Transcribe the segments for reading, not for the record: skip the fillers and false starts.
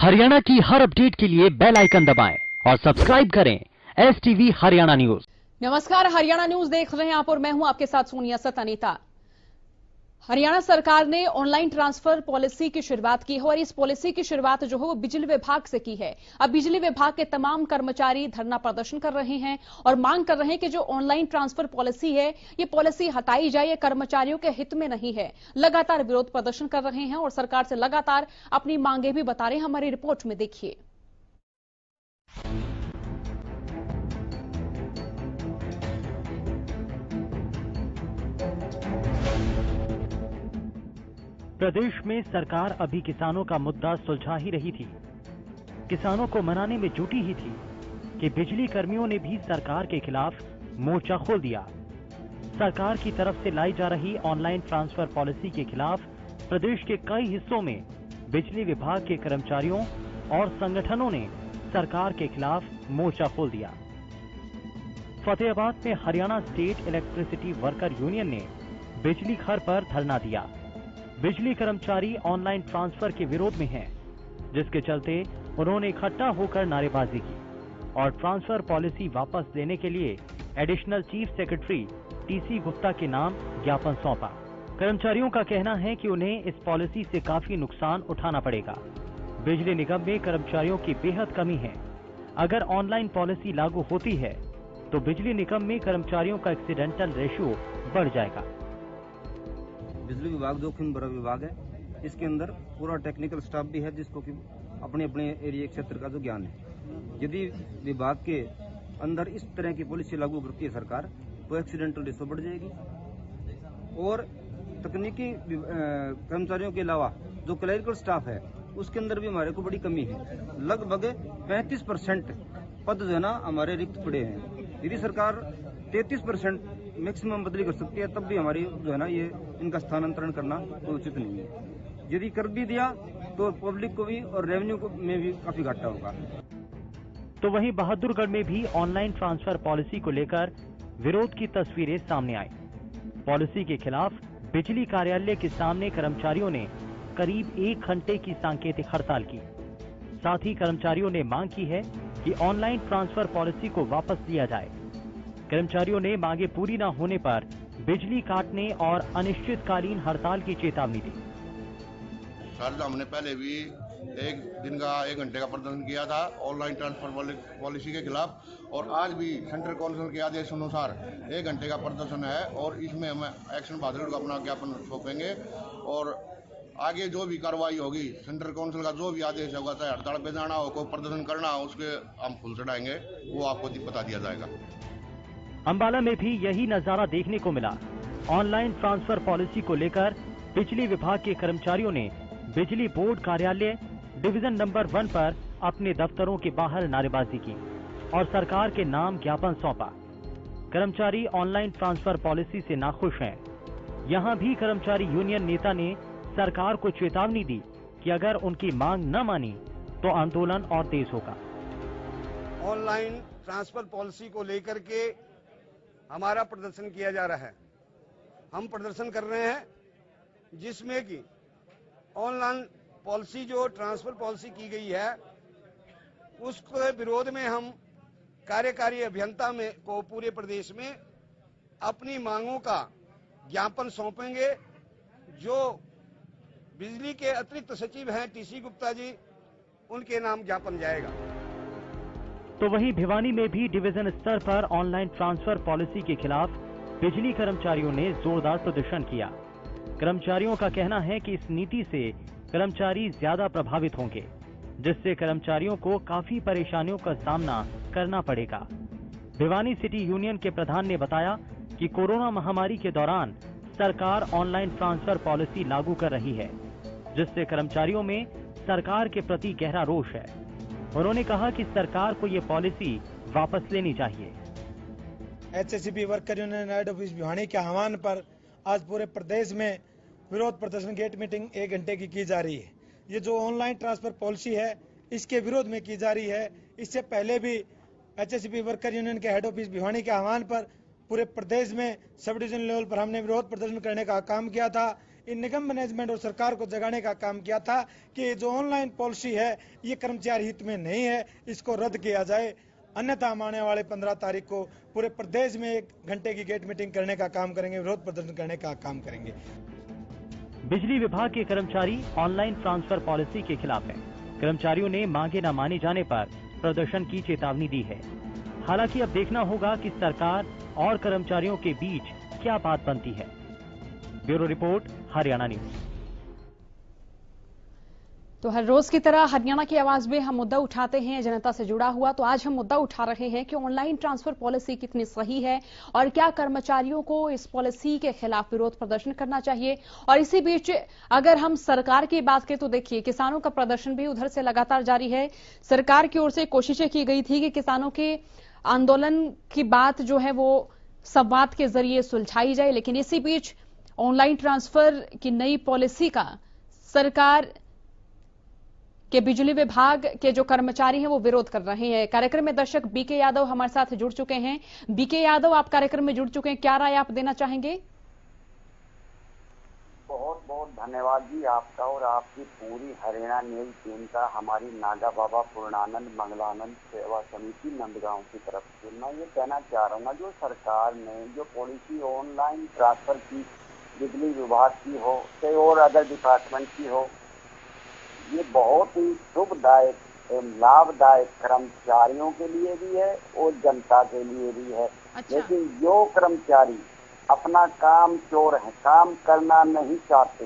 हरियाणा की हर अपडेट के लिए बेल आइकन दबाएं और सब्सक्राइब करें STV हरियाणा न्यूज। नमस्कार, हरियाणा न्यूज देख रहे हैं आप और मैं हूं आपके साथ सोनिया सतानीता। हरियाणा सरकार ने ऑनलाइन ट्रांसफर पॉलिसी की शुरुआत की है और इस पॉलिसी की शुरुआत जो है वो बिजली विभाग से की है। अब बिजली विभाग के तमाम कर्मचारी धरना प्रदर्शन कर रहे हैं और मांग कर रहे हैं कि जो ऑनलाइन ट्रांसफर पॉलिसी है ये पॉलिसी हटाई जाए, ये कर्मचारियों के हित में नहीं है। लगातार विरोध प्रदर्शन कर रहे हैं और सरकार से लगातार अपनी मांगे भी बता रहे हैं। हमारी रिपोर्ट में देखिए। प्रदेश में सरकार अभी किसानों का मुद्दा सुलझा ही रही थी। किसानों को मनाने में जुटी ही थी कि बिजली कर्मियों ने भी सरकार के खिलाफ मोर्चा खोल दिया। सरकार की तरफ से लाई जा रही ऑनलाइन ट्रांसफर पॉलिसी के खिलाफ प्रदेश के कई हिस्सों में बिजली विभाग के कर्मचारियों और संगठनों ने सरकार के खिलाफ मोर्चा खोल दिया। फतेहाबाद में Haryana state electricity worker union ने बिजली घर पर धरना दिया। बिजली कर्मचारी ऑनलाइन ट्रांसफर के विरोध में हैं, जिसके चलते उन्होंने इकट्ठा होकर नारेबाजी की और ट्रांसफर पॉलिसी वापस लेने के लिए additional chief secretary TC Gupta के नाम ज्ञापन सौंपा। कर्मचारियों का कहना है कि उन्हें इस पॉलिसी से काफी नुकसान उठाना पड़ेगा। बिजली निगम में कर्मचारियों की बेहद कमी है। अगर ऑनलाइन पॉलिसी लागू होती है तो बिजली निगम में कर्मचारियों का एक्सीडेंटल रेशियो बढ़ जाएगा। बिजली विभाग जोखिम भरा विभाग है। इसके अंदर पूरा टेक्निकल स्टाफ भी है जिसको कि अपने अपने एरिया क्षेत्र का जो ज्ञान है। यदि विभाग के अंदर इस तरह की पॉलिसी लागू करती है सरकार तो एक्सीडेंटल रेशो बढ़ जाएगी और तकनीकी कर्मचारियों के अलावा जो क्लरिकल स्टाफ है उसके अंदर भी हमारे को बड़ी कमी है। लगभग 35% पद जो है ना हमारे रिक्त पड़े हैं। यदि सरकार 33% मैक्सिमम बदली कर सकती है तब भी हमारी जो है ना ये इनका स्थानांतरण करना तो उचित नहीं है। यदि कर भी दिया तो पब्लिक को भी और रेवेन्यू को में भी काफी घाटा होगा। तो वहीं बहादुरगढ़ में भी ऑनलाइन ट्रांसफर पॉलिसी को लेकर विरोध की तस्वीरें सामने आई। पॉलिसी के खिलाफ बिजली कार्यालय के सामने कर्मचारियों ने करीब 1 घंटे की सांकेतिक हड़ताल की। साथ ही कर्मचारियों ने मांग की है कि ऑनलाइन ट्रांसफर पॉलिसी को वापस लिया जाए। कर्मचारियों ने मांगे पूरी न होने पर बिजली काटने और अनिश्चितकालीन हड़ताल की चेतावनी दी। सर, हमने पहले भी 1 घंटे का प्रदर्शन किया था ऑनलाइन ट्रांसफर पॉलिसी के खिलाफ और आज भी सेंट्रल काउंसिल के आदेश अनुसार 1 घंटे का प्रदर्शन है और इसमें हम एक्शन बहादुरगढ़ को अपना ज्ञापन सौंपेंगे और आगे जो भी कार्रवाई होगी सेंट्रल काउंसिल का जो भी आदेश होगा, चाहे हड़ताल पे जाना हो, कोई प्रदर्शन करना हो, उसके हम फुल चढ़ाएंगे, वो आपको बता दिया जाएगा। अंबाला में भी यही नजारा देखने को मिला। ऑनलाइन ट्रांसफर पॉलिसी को लेकर बिजली विभाग के कर्मचारियों ने बिजली बोर्ड कार्यालय डिवीजन नंबर 1 पर अपने दफ्तरों के बाहर नारेबाजी की और सरकार के नाम ज्ञापन सौंपा। कर्मचारी ऑनलाइन ट्रांसफर पॉलिसी से नाखुश हैं। यहां भी कर्मचारी यूनियन नेता ने सरकार को चेतावनी दी कि अगर उनकी मांग न मानी तो आंदोलन और तेज होगा। ऑनलाइन ट्रांसफर पॉलिसी को लेकर के हमारा प्रदर्शन किया जा रहा है। हम प्रदर्शन कर रहे हैं जिसमें कि ऑनलाइन पॉलिसी जो ट्रांसफर पॉलिसी की गई है उसके विरोध में हम कार्यकारी अभियंता में को पूरे प्रदेश में अपनी मांगों का ज्ञापन सौंपेंगे। जो बिजली के अतिरिक्त सचिव हैं TC गुप्ता जी, उनके नाम ज्ञापन जाएगा। तो वहीं भिवानी में भी डिवीजन स्तर पर ऑनलाइन ट्रांसफर पॉलिसी के खिलाफ बिजली कर्मचारियों ने जोरदार प्रदर्शन किया। कर्मचारियों का कहना है कि इस नीति से कर्मचारी ज्यादा प्रभावित होंगे, जिससे कर्मचारियों को काफी परेशानियों का सामना करना पड़ेगा। भिवानी सिटी यूनियन के प्रधान ने बताया कि कोरोना महामारी के दौरान सरकार ऑनलाइन ट्रांसफर पॉलिसी लागू कर रही है, जिससे कर्मचारियों में सरकार के प्रति गहरा रोष है। उन्होंने कहा कि सरकार को ये पॉलिसी वापस लेनी चाहिए। HSCP worker union head office Bhiwani के आह्वान पर आज पूरे प्रदेश में विरोध प्रदर्शन गेट मीटिंग 1 घंटे की जा रही है। ये जो ऑनलाइन ट्रांसफर पॉलिसी है इसके विरोध में की जा रही है। इससे पहले भी HSCP वर्कर यूनियन के हेड ऑफिस भिवानी के आह्वान पर पूरे प्रदेश में सब डिवीजन लेवल पर हमने विरोध प्रदर्शन करने का काम किया था। इन निगम मैनेजमेंट और सरकार को जगाने का काम किया था कि जो ऑनलाइन पॉलिसी है ये कर्मचारी हित में नहीं है, इसको रद्द किया जाए, अन्यथा हम आने वाले 15 तारीख को पूरे प्रदेश में 1 घंटे की गेट मीटिंग करने का काम करेंगे, विरोध प्रदर्शन करने का काम करेंगे। बिजली विभाग के कर्मचारी ऑनलाइन ट्रांसफर पॉलिसी के खिलाफ हैं। कर्मचारियों ने मांगे न माने जाने पर प्रदर्शन की चेतावनी दी है। हालांकि अब देखना होगा कि सरकार और कर्मचारियों के बीच क्या बात बनती है। Bureau report, Haryana news. तो हर रोज की तरह हरियाणा की आवाज में हम मुद्दा उठाते हैं जनता से जुड़ा हुआ। तो आज हम मुद्दा उठा रहे हैं कि ऑनलाइन ट्रांसफर पॉलिसी कितनी सही है और क्या कर्मचारियों को इस पॉलिसी के खिलाफ विरोध प्रदर्शन करना चाहिए। और इसी बीच अगर हम सरकार की बात करें तो देखिए, किसानों का प्रदर्शन भी उधर से लगातार जारी है। सरकार की ओर से कोशिशें की गई थी कि किसानों के आंदोलन की बात जो है वो संवाद के जरिए सुलझाई जाए, लेकिन इसी बीच ऑनलाइन ट्रांसफर की नई पॉलिसी का सरकार के बिजली विभाग के जो कर्मचारी हैं वो विरोध कर रहे हैं। कार्यक्रम में दर्शक बीके यादव हमारे साथ जुड़ चुके हैं। बीके यादव, आप कार्यक्रम में जुड़ चुके हैं, क्या राय आप देना चाहेंगे? बहुत बहुत धन्यवाद जी आपका और आपकी पूरी हरियाणा न्यूज टीम का, हमारी नागा बाबा पूर्णानंद मंगलानंद सेवा समिति नंदगांव की तरफ से। मैं ये कहना चाह रहा हूँ, जो सरकार ने जो पॉलिसी ऑनलाइन ट्रांसफर की, बिजली विभाग की हो चाहे और अदर डिपार्टमेंट की हो, ये बहुत ही शुभदायक एवं लाभदायक कर्मचारियों के लिए भी है और जनता के लिए भी है। अच्छा। लेकिन जो कर्मचारी अपना काम चोर है, काम करना नहीं चाहते,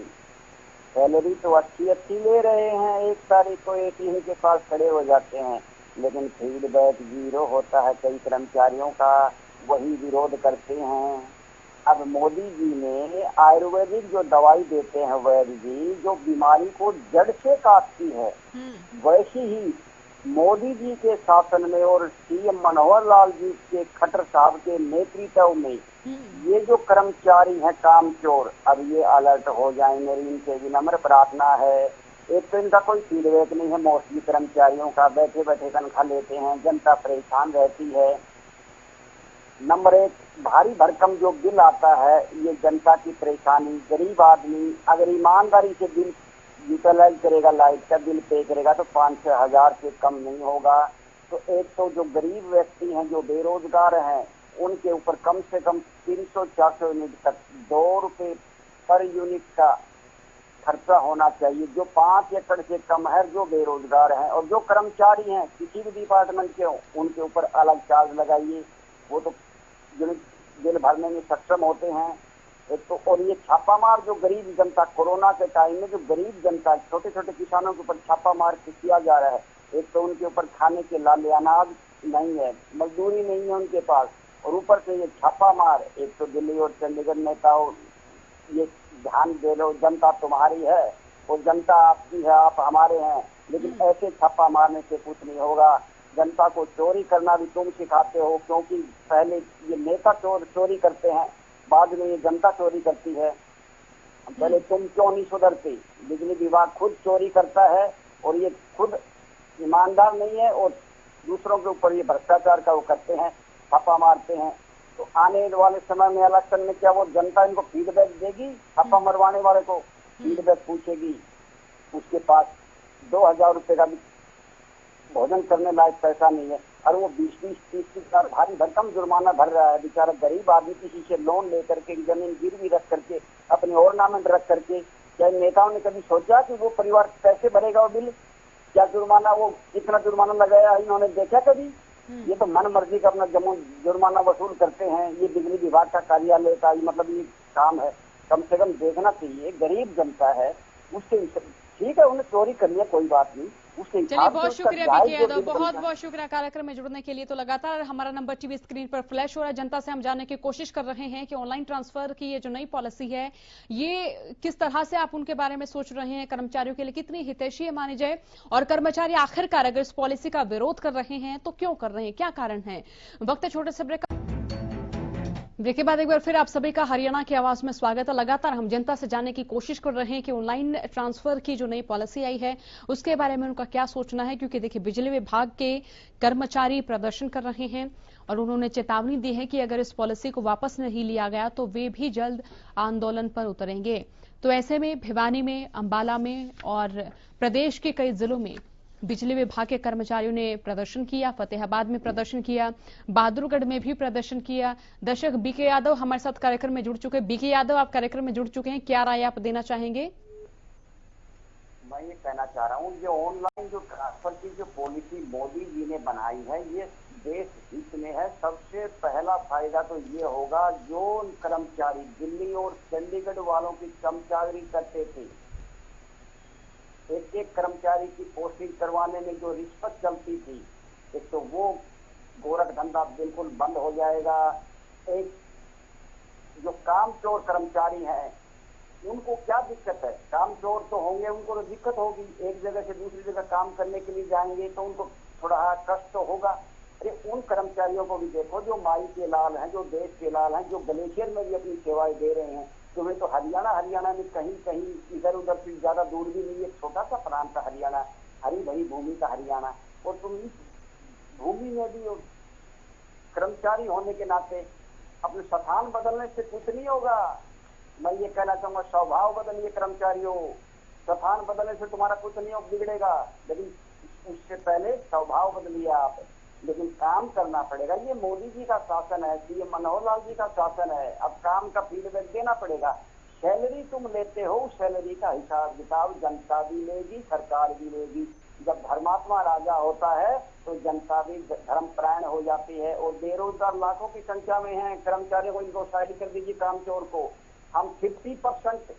सैलरी तो अच्छी ले रहे हैं, 1 तारीख को एटीएम के पास खड़े हो जाते हैं, लेकिन फीडबैक 0 होता है कई कर्मचारियों का, वही विरोध करते हैं। अब मोदी जी ने आयुर्वेदिक जो दवाई देते हैं वैद्य जी, जो बीमारी को जड़ से काटती है, वैसी ही मोदी जी के शासन में और सीएम मनोहर लाल जी के खट्टर साहब के नेतृत्व में ये जो कर्मचारी हैं कामचोर, अब ये अलर्ट हो जाए, मेरी इनसे विनम्र प्रार्थना है। एक तो इनका कोई फीडबैक नहीं है, मोस्टली कर्मचारियों का बैठे बैठे तनख्वाह लेते हैं, जनता परेशान रहती है। नंबर 1, भारी भरकम जो बिल आता है, ये जनता की परेशानी, गरीब आदमी अगर ईमानदारी से बिल यूटिलाइज करेगा, लाइट का बिल पे करेगा तो 5-6 हजार से कम नहीं होगा। तो एक तो जो गरीब व्यक्ति हैं, जो बेरोजगार हैं, उनके ऊपर कम से कम 300-400 यूनिट तक 2 रुपए पर यूनिट का खर्चा होना चाहिए, जो 5 एकड़ से कम है, जो बेरोजगार हैं। और जो कर्मचारी हैं किसी भी डिपार्टमेंट के, उनके ऊपर अलग चार्ज लगाइए, वो तो बिल भरने में सक्षम होते हैं। एक तो और ये छापामार जो गरीब जनता, कोरोना के टाइम में जो गरीब जनता, छोटे छोटे किसानों के ऊपर छापामार किया जा रहा है। एक तो उनके ऊपर खाने के लाले अनाज नहीं है, मजदूरी नहीं है उनके पास, और ऊपर से ये छापामार। एक तो दिल्ली और चंडीगढ़ नेताओं, ये ध्यान दे लो, जनता तुम्हारी है और जनता आपकी है, आप हमारे हैं, लेकिन ऐसे छापा मारने से कुछ नहीं होगा। जनता को चोरी करना भी तुम सिखाते हो, क्योंकि पहले ये नेता चोरी करते हैं, बाद में ये जनता चोरी करती है। पहले तुम क्यों नहीं सुधरते? बिजली विभाग खुद चोरी करता है और ये खुद ईमानदार नहीं है, और दूसरों के ऊपर ये भ्रष्टाचार का वो करते हैं, छापा मारते हैं। तो आने वाले समय में इलेक्शन में क्या वो जनता इनको फीडबैक देगी? छापा मरवाने वाले को फीडबैक पूछेगी? उसके पास 2000 रुपए का भी भोजन करने लायक पैसा नहीं है, और वो 20-30 हजार भारी भरकम जुर्माना भर रहा है। बेचारा गरीब आदमी किसी से लोन लेकर के, जमीन गिरवी रख करके, अपने ऑर्नामेंट रख करके, क्या नेताओं ने कभी सोचा कि वो परिवार कैसे भरेगा वो बिल? क्या जुर्माना, वो कितना जुर्माना लगाया इन्होंने देखा कभी? ये तो मन मर्जी का अपना जुर्माना वसूल करते हैं। ये बिजली विभाग का कार्यालय का मतलब ये काम है, कम से कम देखना चाहिए। गरीब जनता है, उसके ठीक है, उन्हें चोरी करनी है, कोई बात नहीं, उसके चलिए बहुत शुक्रिया बीके यादव, बहुत बहुत शुक्रिया कार्यक्रम में जुड़ने के लिए। तो लगातार हमारा नंबर टीवी स्क्रीन पर फ्लैश हो रहा है। जनता से हम जानने की कोशिश कर रहे हैं कि ऑनलाइन ट्रांसफर की ये जो नई पॉलिसी है, ये किस तरह से आप उनके बारे में सोच रहे हैं, कर्मचारियों के लिए कितनी हितैषी है मानी जाए, और कर्मचारी आखिरकार अगर इस पॉलिसी का विरोध कर रहे हैं तो क्यों कर रहे हैं, क्या कारण है। वक्त है छोटे से ब्रेक के बाद एक बार फिर आप सभी का हरियाणा की आवाज में स्वागत है। लगातार हम जनता से जानने की कोशिश कर रहे हैं कि ऑनलाइन ट्रांसफर की जो नई पॉलिसी आई है उसके बारे में उनका क्या सोचना है, क्योंकि देखिए बिजली विभाग के कर्मचारी प्रदर्शन कर रहे हैं और उन्होंने चेतावनी दी है कि अगर इस पॉलिसी को वापस नहीं लिया गया तो वे भी जल्द आंदोलन पर उतरेंगे। तो ऐसे में भिवानी में, अंबाला में और प्रदेश के कई जिलों में बिजली विभाग के कर्मचारियों ने प्रदर्शन किया। फतेहाबाद में प्रदर्शन किया, बहादुरगढ़ में भी प्रदर्शन किया। दर्शक बीके यादव हमारे साथ कार्यक्रम में जुड़ चुके हैं। बीके यादव, आप कार्यक्रम में जुड़ चुके हैं, क्या राय आप देना चाहेंगे? मैं ये कहना चाह रहा हूँ, ये ऑनलाइन जो ट्रांसफर की जो पॉलिसी मोदी जी ने बनाई है, ये देश हित में है। सबसे पहला फायदा तो ये होगा, जो कर्मचारी दिल्ली और चंडीगढ़ वालों की कर्मचारी करते थे, एक एक कर्मचारी की पोस्टिंग करवाने में जो रिश्वत चलती थी, एक तो वो गोरख धंधा बिल्कुल बंद हो जाएगा। एक जो काम चोर कर्मचारी हैं, उनको क्या दिक्कत है? काम चोर तो होंगे, उनको तो दिक्कत होगी। एक जगह से दूसरी जगह काम करने के लिए जाएंगे तो उनको थोड़ा कष्ट तो होगा। अरे उन कर्मचारियों को भी देखो जो माई के लाल हैं, जो देश के लाल हैं, जो ग्लेशियर में भी अपनी सेवाएं दे रहे हैं। तुम्हें तो हरियाणा में कहीं कहीं इधर उधर से ज्यादा दूर भी नहीं, एक छोटा सा प्रांत है हरियाणा, हरी भरी भूमि का हरियाणा। और तुम इस भूमि में भी कर्मचारी होने के नाते अपने स्थान बदलने से कुछ नहीं होगा। मैं ये कहना चाहूंगा, स्वभाव बदलिए कर्मचारियों, स्थान बदलने से तुम्हारा कुछ नहीं बिगड़ेगा, लेकिन उससे पहले स्वभाव बदलिए आप। लेकिन काम करना पड़ेगा। ये मोदी जी का शासन है, सीएम मनोहर लाल जी का शासन है। अब काम का फीडबैक देना पड़ेगा। सैलरी तुम लेते हो, सैलरी का हिसाब किताब जनता भी लेगी, सरकार भी लेगी। जब धर्मात्मा राजा होता है तो जनता भी धर्मपरायण हो जाती है। और बेरोजगार लाखों की संख्या में है कर्मचारियों को, इनको साइड कर दीजिए काम चोर को। हम 50%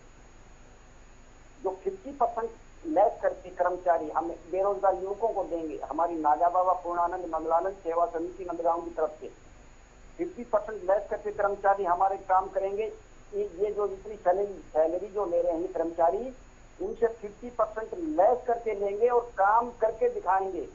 जो 50% लेस करके कर्मचारी हम बेरोजगार युवकों को देंगे। हमारी नागा बाबा पूर्णानंद मंगलानंद सेवा समिति नंदगांव की तरफ से 50% लेस करके कर्मचारी हमारे काम करेंगे। ये जो इतनी सैलरी जो ले रहे हैं कर्मचारी, उनसे 50% लेस करके लेंगे और काम करके दिखाएंगे।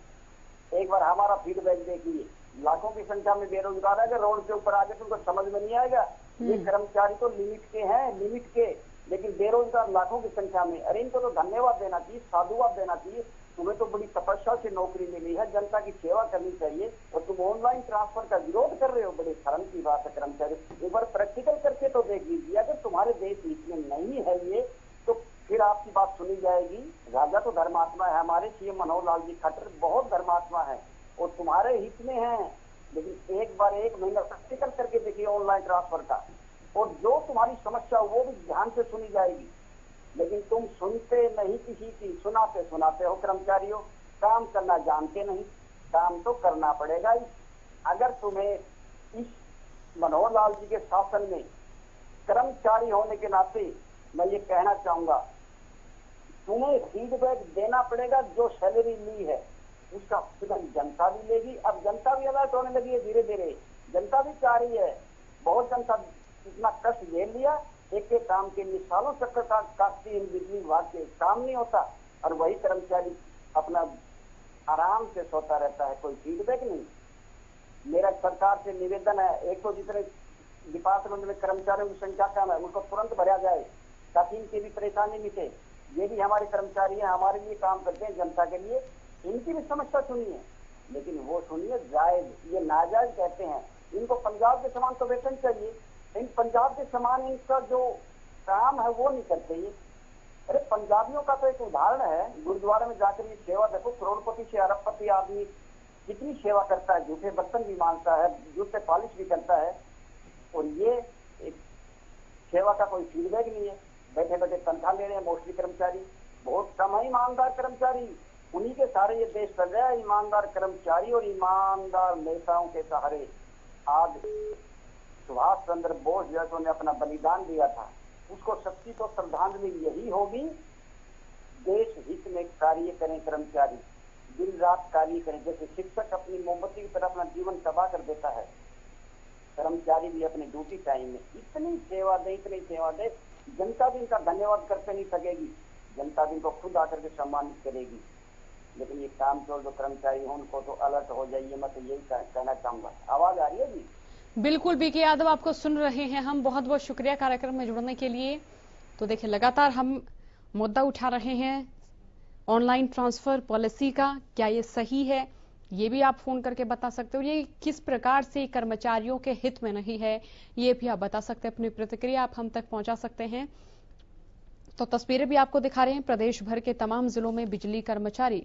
एक बार हमारा फीडबैक देखिए। लाखों की संख्या में बेरोजगार है, अगर रोड के ऊपर आगे तो उनको समझ में नहीं आएगा। ये कर्मचारी तो लिमिट के हैं, लिमिट के, लेकिन बेरोजगार लाखों की संख्या में। अरे इनको तो धन्यवाद देना चाहिए, साधुवाद देना चाहिए। तुम्हें तो बड़ी तपस्या से नौकरी मिली है, जनता की सेवा करनी चाहिए, और तुम ऑनलाइन ट्रांसफर का विरोध कर रहे हो। बड़े शर्म की बात है कर्मचारी। एक बार प्रैक्टिकल करके तो देख लीजिए। अगर तुम्हारे देश हित में नहीं है ये, तो फिर आपकी बात सुनी जाएगी। राजा तो धर्मात्मा है, हमारे सीएम मनोहर लाल जी खट्टर बहुत धर्मात्मा है और तुम्हारे हित में है। लेकिन एक बार 1 महीना प्रैक्टिकल करके देखिए ऑनलाइन ट्रांसफर का, और जो तुम्हारी समस्या वो भी ध्यान से सुनी जाएगी। लेकिन तुम सुनते नहीं किसी की, सुनाते हो कर्मचारियों। काम करना जानते नहीं, काम तो करना पड़ेगा। अगर तुम्हें इस मनोहर लाल जी के शासन में कर्मचारी होने के नाते मैं ये कहना चाहूंगा, तुम्हें फीडबैक देना पड़ेगा। जो सैलरी ली है उसका जनता भी लेगी। अब जनता भी अलर्ट होने लगी है धीरे धीरे। जनता भी चाह रही है। बहुत जनता इतना कष्ट झेल लिया, एक के काम के लिए सालों चक्कर काटती है बिजली विभाग के, काम नहीं होता, और वही कर्मचारी अपना आराम से सोता रहता है, कोई फीडबैक नहीं। मेरा सरकार से निवेदन है, एक तो जितने डिपार्टमेंट में कर्मचारियों की संख्या कम है उनको तुरंत भरा जाए ताकि इनकी भी परेशानी मिटे। ये भी हमारे कर्मचारी हैं, हमारे लिए काम करते हैं, जनता के लिए। इनकी भी समस्या सुनिए, लेकिन वो सुनिए जायज, ये नाजायज कहते हैं। इनको पंजाब के समान तो वेतन चाहिए, इन पंजाब के समान इनका जो काम है वो नहीं करते ये। अरे पंजाबियों का तो एक उदाहरण है, गुरुद्वारे में जाकर ये सेवा देखो, करोड़पति से अरबपति आदमी कितनी सेवा करता है, जूठे बर्तन भी मांगता है, जूठे पॉलिश भी करता है, और ये एक सेवा का कोई फीडबैक नहीं है। बैठे बैठे तनख्वाह ले रहे हैं मोस्टली कर्मचारी, बहुत कम है ईमानदार कर्मचारी। उन्हीं के सहारे ये देश चल रहा है, ईमानदार कर्मचारी और ईमानदार नेताओं के सहारे। आज सुभाष चंद्र बोस जैसों ने अपना बलिदान दिया था, उसको सच्ची तो श्रद्धांजलि यही होगी। देश हित में कार्य करें कर्मचारी, दिन रात कार्य करें। जैसे शिक्षक अपनी मोमबत्ती की तरह अपना जीवन तबाह कर देता है, कर्मचारी भी अपने ड्यूटी टाइम में इतनी सेवा दे, जनता भी इनका धन्यवाद करते नहीं सकेगी, जनता भी इनको खुद आकर के सम्मानित करेगी। लेकिन ये काम चोर जो कर्मचारी हो उनको तो अलर्ट हो जाइए, मैं तो यही कहना चाहूंगा। आवाज आ रही है जी? बिल्कुल बीके यादव, आपको सुन रहे हैं हम। बहुत बहुत शुक्रिया कार्यक्रम में जुड़ने के लिए। तो देखिए, लगातार हम मुद्दा उठा रहे हैं ऑनलाइन ट्रांसफर पॉलिसी का, क्या ये सही है, ये भी आप फोन करके बता सकते हो। ये किस प्रकार से कर्मचारियों के हित में नहीं है, ये भी आप बता सकते हैं। अपनी प्रतिक्रिया आप हम तक पहुंचा सकते हैं। तो तस्वीरें भी आपको दिखा रहे हैं। प्रदेश भर के तमाम जिलों में बिजली कर्मचारी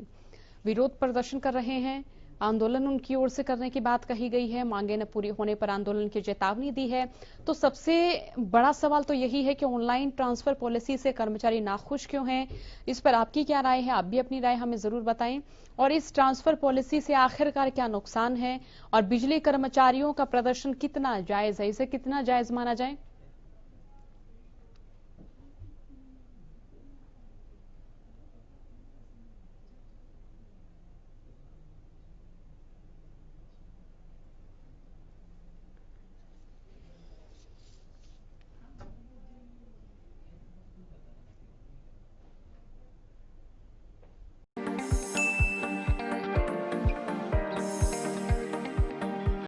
विरोध प्रदर्शन कर रहे हैं। आंदोलन उनकी ओर से करने की बात कही गई है। मांगे न पूरी होने पर आंदोलन की चेतावनी दी है। तो सबसे बड़ा सवाल तो यही है कि ऑनलाइन ट्रांसफर पॉलिसी से कर्मचारी नाखुश क्यों हैं? इस पर आपकी क्या राय है? आप भी अपनी राय हमें जरूर बताएं। और इस ट्रांसफर पॉलिसी से आखिरकार क्या नुकसान है और बिजली कर्मचारियों का प्रदर्शन कितना जायज है, इसे कितना जायज माना जाए?